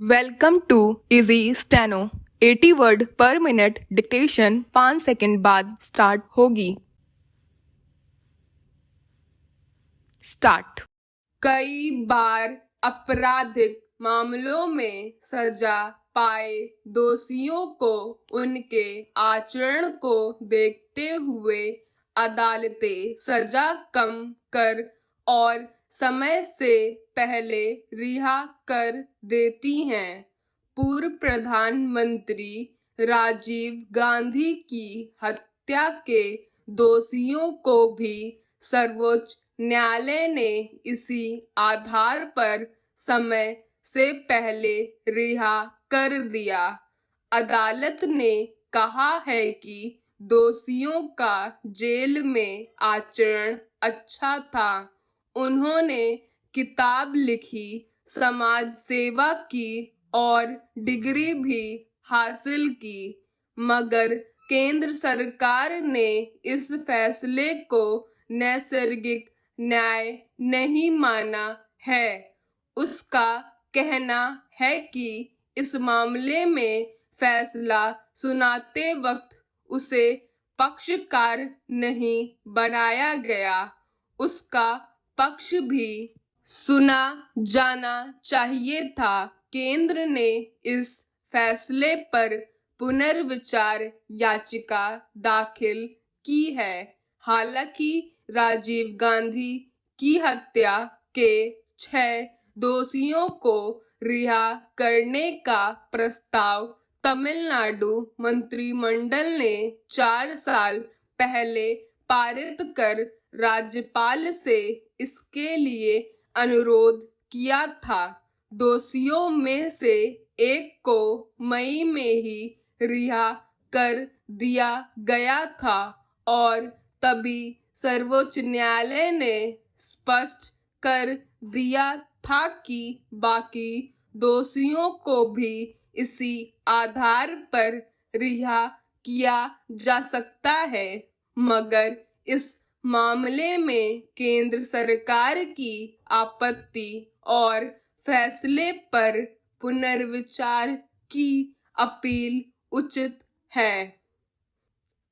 Welcome to easy steno 80 word per minute dictation 5 second बाद start होगी। स्टार्ट। कई बार आपराधिक मामलों में सजा पाए दोषियों को उनके आचरण को देखते हुए अदालतें सजा कम कर और समय से पहले रिहा कर देती हैं। पूर्व प्रधानमंत्री राजीव गांधी की हत्या के दोषियों को भी सर्वोच्च न्यायालय ने इसी आधार पर समय से पहले रिहा कर दिया। अदालत ने कहा है कि दोषियों का जेल में आचरण अच्छा था। उन्होंने किताब लिखी, समाज सेवा की और डिग्री भी हासिल की, मगर केंद्र सरकार ने इस फैसले को नैसर्गिक न्याय नहीं माना है। उसका कहना है कि इस मामले में फैसला सुनाते वक्त उसे पक्षकार नहीं बनाया गया। उसका पक्ष भी सुना जाना चाहिए था। केंद्र ने इस फैसले पर पुनर्विचार याचिका दाखिल की है। हालांकि राजीव गांधी की हत्या के 6 दोषियों को रिहा करने का प्रस्ताव तमिलनाडु मंत्रिमंडल ने 4 साल पहले पारित कर राज्यपाल से इसके लिए अनुरोध किया था। दोषियों में से एक को मई में ही रिहा कर दिया गया था और तभी सर्वोच्च न्यायालय ने स्पष्ट कर दिया था कि बाकी दोषियों को भी इसी आधार पर रिहा किया जा सकता है, मगर इस मामले में केंद्र सरकार की आपत्ति और फैसले पर पुनर्विचार की अपील उचित है।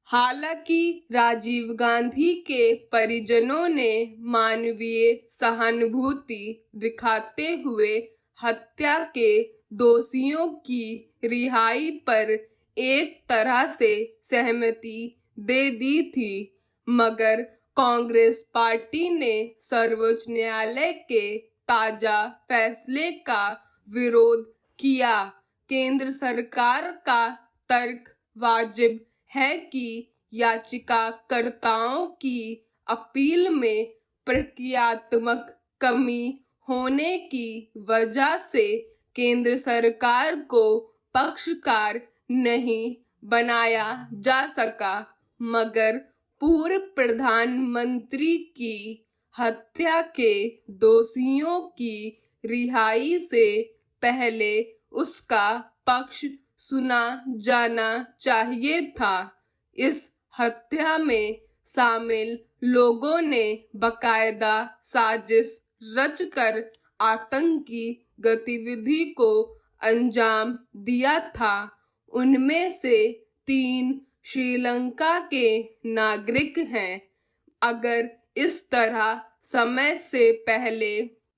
हालांकि राजीव गांधी के परिजनों ने मानवीय सहानुभूति दिखाते हुए हत्या के दोषियों की रिहाई पर एक तरह से सहमति दे दी थी, मगर कांग्रेस पार्टी ने सर्वोच्च न्यायालय के ताजा फैसले का विरोध किया। केंद्र सरकार का तर्क वाजिब है कि याचिकाकर्ताओं की अपील में प्रक्रियात्मक कमी होने की वजह से केंद्र सरकार को पक्षकार नहीं बनाया जा सका, मगर पूर्व प्रधानमंत्री की हत्या के दोषियों की रिहाई से पहले उसका पक्ष सुना जाना चाहिए था। इस हत्या में शामिल लोगों ने बाकायदा साजिश रचकर आतंकी गतिविधि को अंजाम दिया था। उनमें से 3 श्रीलंका के नागरिक हैं। अगर इस तरह समय से पहले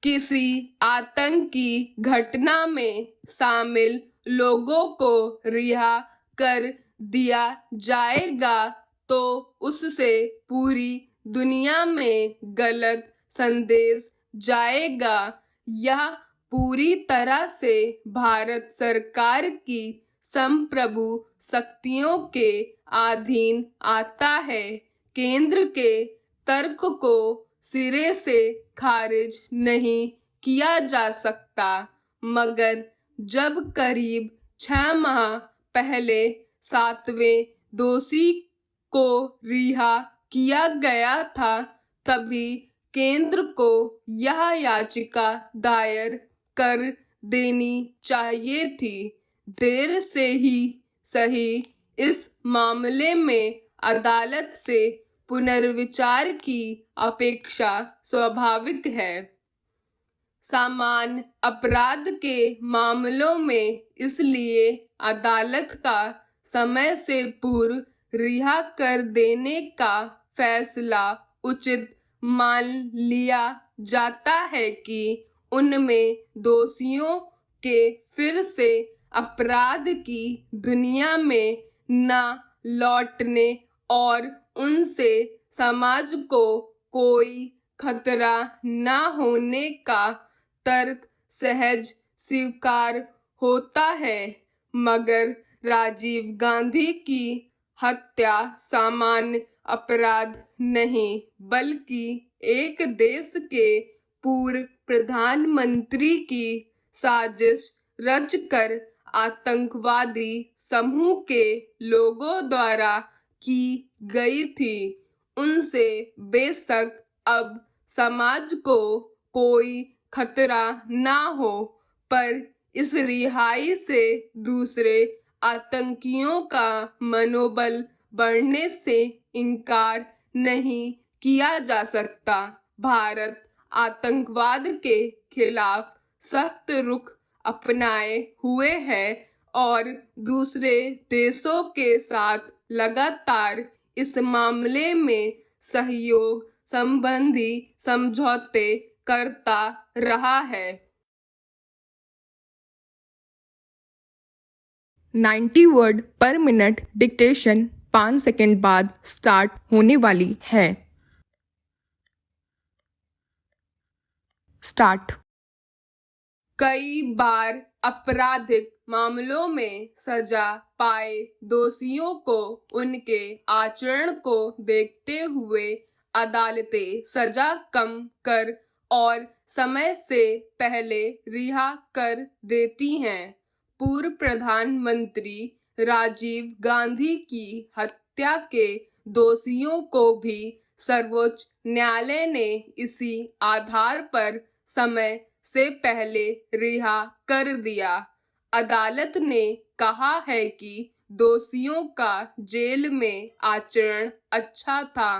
किसी आतंकी घटना में शामिल लोगों को रिहा कर दिया जाएगा तो उससे पूरी दुनिया में गलत संदेश जाएगा। यह पूरी तरह से भारत सरकार की संप्रभु शक्तियों के अधीन आता है। केंद्र के तर्क को सिरे से खारिज नहीं किया जा सकता, मगर जब करीब 6 माह पहले 7वें दोषी को रिहा किया गया था, तभी केंद्र को यह याचिका दायर कर देनी चाहिए थी। देर से ही सही, इस मामले में अदालत से पुनर्विचार की अपेक्षा स्वाभाविक है। सामान्य अपराध के मामलों में इसलिए अदालत का समय से पूर्व रिहा कर देने का फैसला उचित मान लिया जाता है कि उनमें दोषियों के फिर से अपराध की दुनिया में न लौटने और उनसे समाज को कोई खतरा न होने का तर्क सहज स्वीकार होता है। मगर राजीव गांधी की हत्या सामान्य अपराध नहीं बल्कि एक देश के पूर्व प्रधानमंत्री की साजिश रचकर आतंकवादी समूह के लोगों द्वारा की गई थी। उनसे बेशक अब समाज को कोई खतरा ना हो, पर इस रिहाई से दूसरे आतंकियों का मनोबल बढ़ने से इनकार नहीं किया जा सकता। भारत आतंकवाद के खिलाफ सख्त रुख अपनाए हुए है और दूसरे देशों के साथ लगातार इस मामले में सहयोग संबंधी समझौते करता रहा है। 90 word per minute dictation 5 second बाद स्टार्ट होने वाली है। स्टार्ट। कई बार आपराधिक मामलों में सजा पाए दोषियों को उनके आचरण को देखते हुए अदालतें सजा कम कर और समय से पहले रिहा कर देती हैं। पूर्व प्रधानमंत्री राजीव गांधी की हत्या के दोषियों को भी सर्वोच्च न्यायालय ने इसी आधार पर समय से पहले रिहा कर दिया। अदालत ने कहा है कि दोषियों का जेल में आचरण अच्छा था।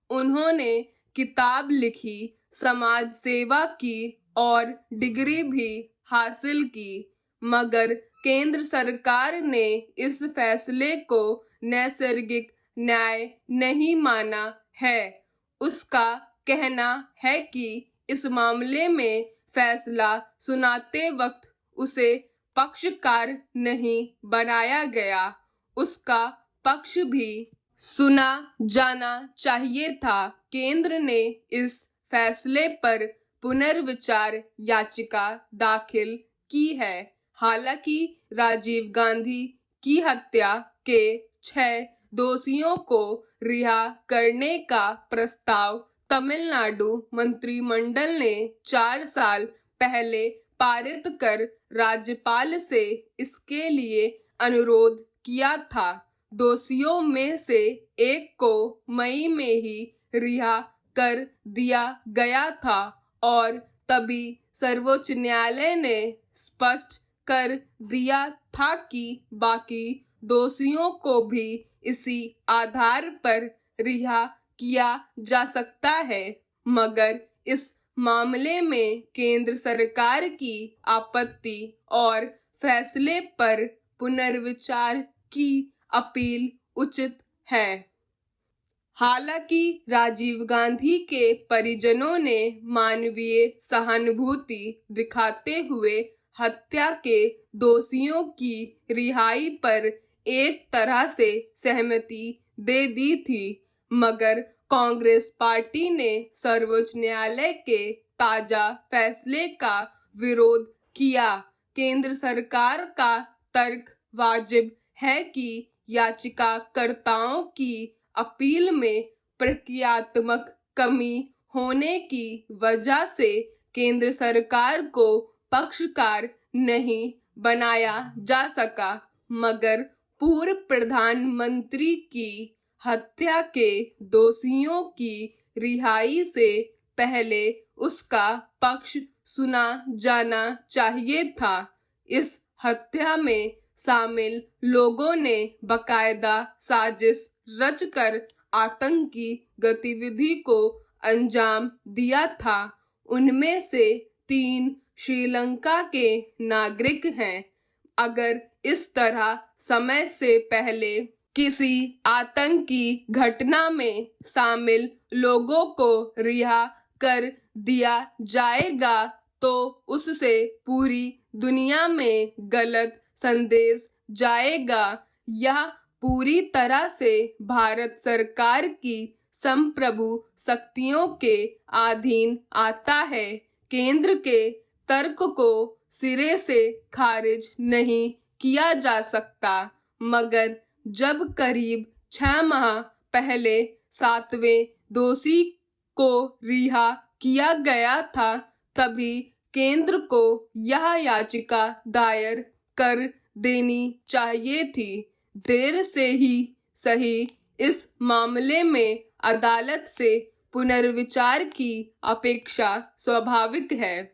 उन्होंने किताब लिखी, समाज सेवा की और डिग्री भी हासिल की, मगर केंद्र सरकार ने इस फैसले को नैसर्गिक न्याय नहीं माना है। उसका कहना है कि इस मामले में फैसला सुनाते वक्त उसे पक्षकार नहीं बनाया गया। उसका पक्ष भी सुना जाना चाहिए था। केंद्र ने इस फैसले पर पुनर्विचार याचिका दाखिल की है। हालांकि राजीव गांधी की हत्या के 6 दोषियों को रिहा करने का प्रस्ताव तमिलनाडु मंत्रिमंडल ने 4 साल पहले पारित कर राज्यपाल से इसके लिए अनुरोध किया था। दोषियों में से एक को मई में ही रिहा कर दिया गया था और तभी सर्वोच्च न्यायालय ने स्पष्ट कर दिया था कि बाकी दोषियों को भी इसी आधार पर रिहा किया जा सकता है। मगर इस मामले में केंद्र सरकार की आपत्ति और फैसले पर पुनर्विचार की अपील उचित है। हालांकि राजीव गांधी के परिजनों ने मानवीय सहानुभूति दिखाते हुए हत्या के दोषियों की रिहाई पर एक तरह से सहमति दे दी थी, मगर कांग्रेस पार्टी ने सर्वोच्च न्यायालय के ताजा फैसले का विरोध किया। केंद्र सरकार का तर्क वाजिब है कि याचिकाकर्ताओं की अपील में प्रक्रियात्मक कमी होने की वजह से केंद्र सरकार को पक्षकार नहीं बनाया जा सका, मगर पूर्व प्रधानमंत्री की हत्या के दोषियों की रिहाई से पहले उसका पक्ष सुना जाना चाहिए था। इस हत्या में शामिल लोगों ने बाकायदा साजिश रचकर आतंकी गतिविधि को अंजाम दिया था। उनमें से 3 श्रीलंका के नागरिक हैं। अगर इस तरह समय से पहले किसी आतंकी घटना में शामिल लोगों को रिहा कर दिया जाएगा तो उससे पूरी दुनिया में गलत संदेश जाएगा। यह पूरी तरह से भारत सरकार की संप्रभु शक्तियों के अधीन आता है। केंद्र के तर्क को सिरे से खारिज नहीं किया जा सकता, मगर जब करीब 6 माह पहले 7वें दोषी को रिहा किया गया था, तभी केंद्र को यह याचिका दायर कर देनी चाहिए थी। देर से ही सही, इस मामले में अदालत से पुनर्विचार की अपेक्षा स्वाभाविक है।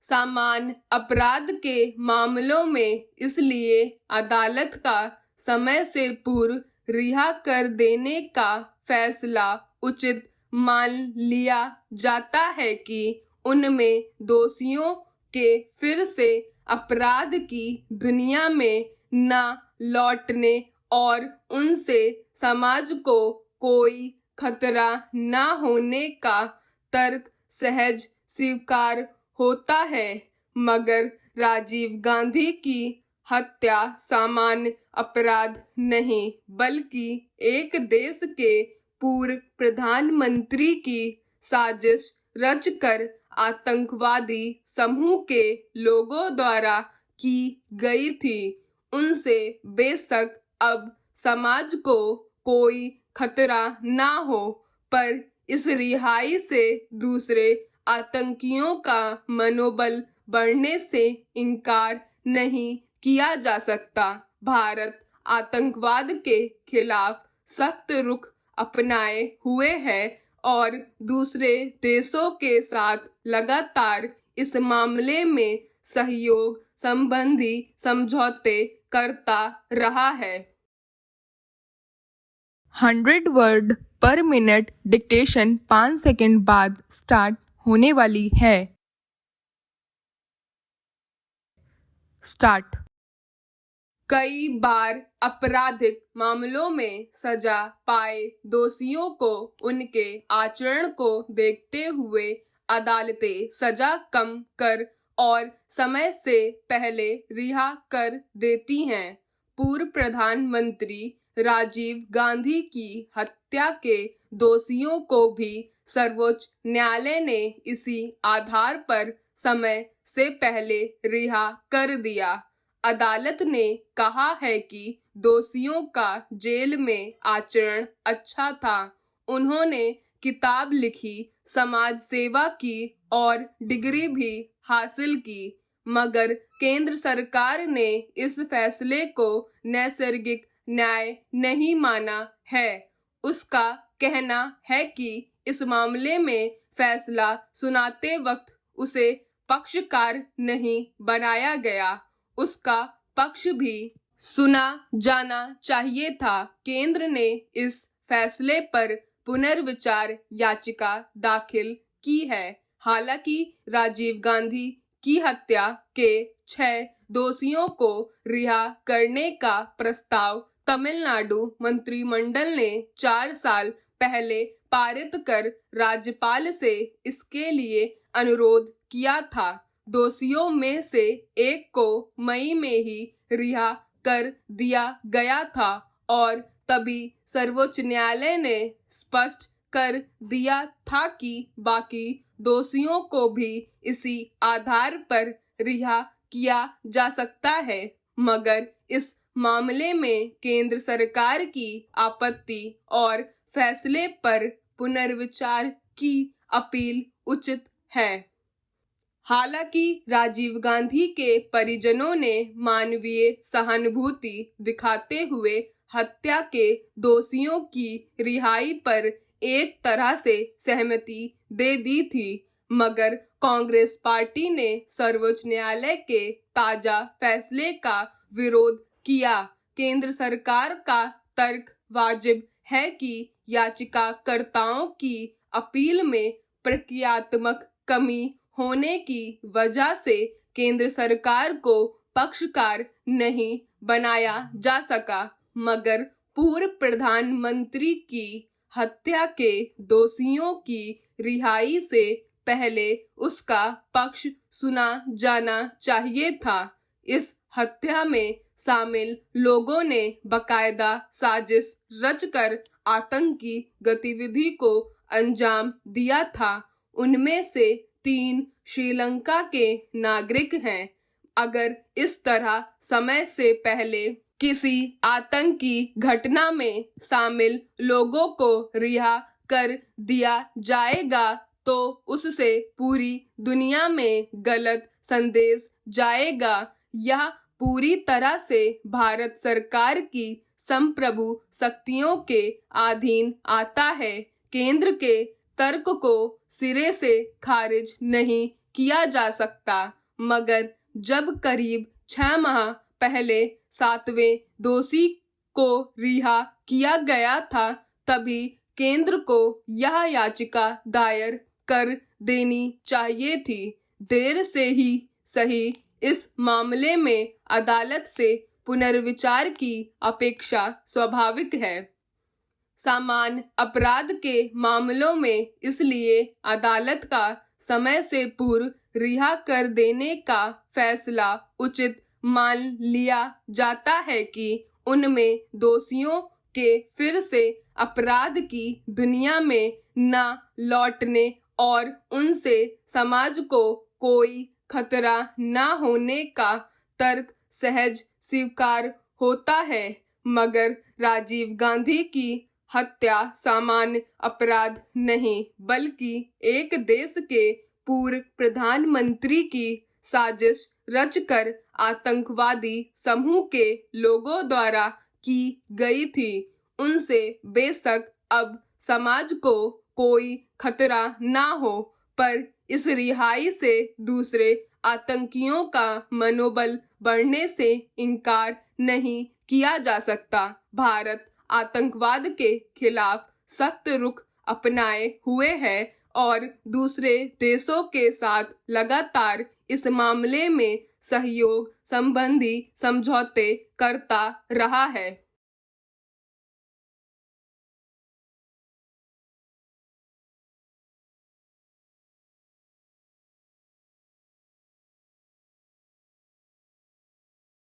सामान्य अपराध के मामलों में इसलिए अदालत का समय से पूर्व रिहा कर देने का फैसला उचित मान लिया जाता है कि उनमें दोषियों के फिर से अपराध की दुनिया में न लौटने और उनसे समाज को कोई खतरा न होने का तर्क सहज स्वीकार होता है। मगर राजीव गांधी की हत्या सामान्य अपराध नहीं, बल्कि एक देश के पूर्व प्रधानमंत्री की साजिश रचकर आतंकवादी समूह के लोगों द्वारा की गई थी। उनसे बेशक अब समाज को कोई खतरा ना हो, पर इस रिहाई से दूसरे आतंकियों का मनोबल बढ़ने से इनकार नहीं किया जा सकता। भारत आतंकवाद के खिलाफ सख्त रुख अपनाए हुए है और दूसरे देशों के साथ लगातार इस मामले में सहयोग संबंधी समझौते करता रहा है। 100 word per minute dictation 5 second बाद स्टार्ट होने वाली है। स्टार्ट। कई बार आपराधिक मामलों में सजा पाए दोषियों को उनके आचरण को देखते हुए अदालतें सजा कम कर और समय से पहले रिहा कर देती हैं। पूर्व प्रधानमंत्री राजीव गांधी की हत्या के दोषियों को भी सर्वोच्च न्यायालय ने इसी आधार पर समय से पहले रिहा कर दिया। अदालत ने कहा है कि दोषियों का जेल में आचरण अच्छा था। उन्होंने किताब लिखी, समाज सेवा की और डिग्री भी हासिल की, मगर केंद्र सरकार ने इस फैसले को नैसर्गिक न्याय नहीं माना है। उसका कहना है कि इस मामले में फैसला सुनाते वक्त उसे पक्षकार नहीं बनाया गया, उसका पक्ष भी सुना जाना चाहिए था। केंद्र ने इस फैसले पर पुनर्विचार याचिका दाखिल की है। हालांकि राजीव गांधी की हत्या के 6 दोषियों को रिहा करने का प्रस्ताव तमिलनाडु मंत्रिमंडल ने 4 साल पहले पारित कर राज्यपाल से इसके लिए अनुरोध किया था। दोषियों में से एक को मई में ही रिहा कर दिया गया था और तभी सर्वोच्च न्यायालय ने स्पष्ट कर दिया था कि बाकी दोषियों को भी इसी आधार पर रिहा किया जा सकता है। मगर इस मामले में केंद्र सरकार की आपत्ति और फैसले पर पुनर्विचार की अपील उचित है। हालांकि राजीव गांधी के परिजनों ने मानवीय सहानुभूति दिखाते हुए हत्या के दोषियों की रिहाई पर एक तरह से सहमति दे दी थी, मगर कांग्रेस पार्टी ने सर्वोच्च न्यायालय के ताजा फैसले का विरोध किया। केंद्र सरकार का तर्क वाजिब है कि याचिकाकर्ताओं की अपील में प्रक्रियात्मक कमी होने की वजह से केंद्र सरकार को पक्षकार नहीं बनाया जा सका, मगर पूर्व प्रधानमंत्री की हत्या के दोषियों की रिहाई से पहले उसका पक्ष सुना जाना चाहिए था। इस हत्या में शामिल लोगों ने बकायदा साजिश रचकर आतंकी गतिविधि को अंजाम दिया था। उनमें से 3 श्रीलंका के नागरिक हैं। अगर इस तरह समय से पहले किसी आतंकी घटना में शामिल लोगों को रिहा कर दिया जाएगा तो उससे पूरी दुनिया में गलत संदेश जाएगा। यह पूरी तरह से भारत सरकार की संप्रभु शक्तियों के अधीन आता है। केंद्र के तर्क को सिरे से खारिज नहीं किया जा सकता, मगर जब करीब 6 माह पहले 7वें दोषी को रिहा किया गया था, तभी केंद्र को यह याचिका दायर कर देनी चाहिए थी। देर से ही सही, इस मामले में अदालत से पुनर्विचार की अपेक्षा स्वाभाविक है। सामान्य अपराध के मामलों में इसलिए अदालत का समय से पूर्व रिहा कर देने का फैसला उचित मान लिया जाता है कि उनमें दोषियों के फिर से अपराध की दुनिया में न लौटने और उनसे समाज को कोई खतरा न होने का तर्क सहज स्वीकार होता है। मगर राजीव गांधी की हत्या सामान्य अपराध नहीं, बल्कि एक देश के पूर्व प्रधानमंत्री की साजिश रचकर आतंकवादी समूह के लोगों द्वारा की गई थी। उनसे बेशक अब समाज को कोई खतरा ना हो, पर इस रिहाई से दूसरे आतंकियों का मनोबल बढ़ने से इनकार नहीं किया जा सकता। भारत आतंकवाद के खिलाफ सख्त रुख अपनाए हुए है और दूसरे देशों के साथ लगातार इस मामले में सहयोग संबंधी समझौते करता रहा है।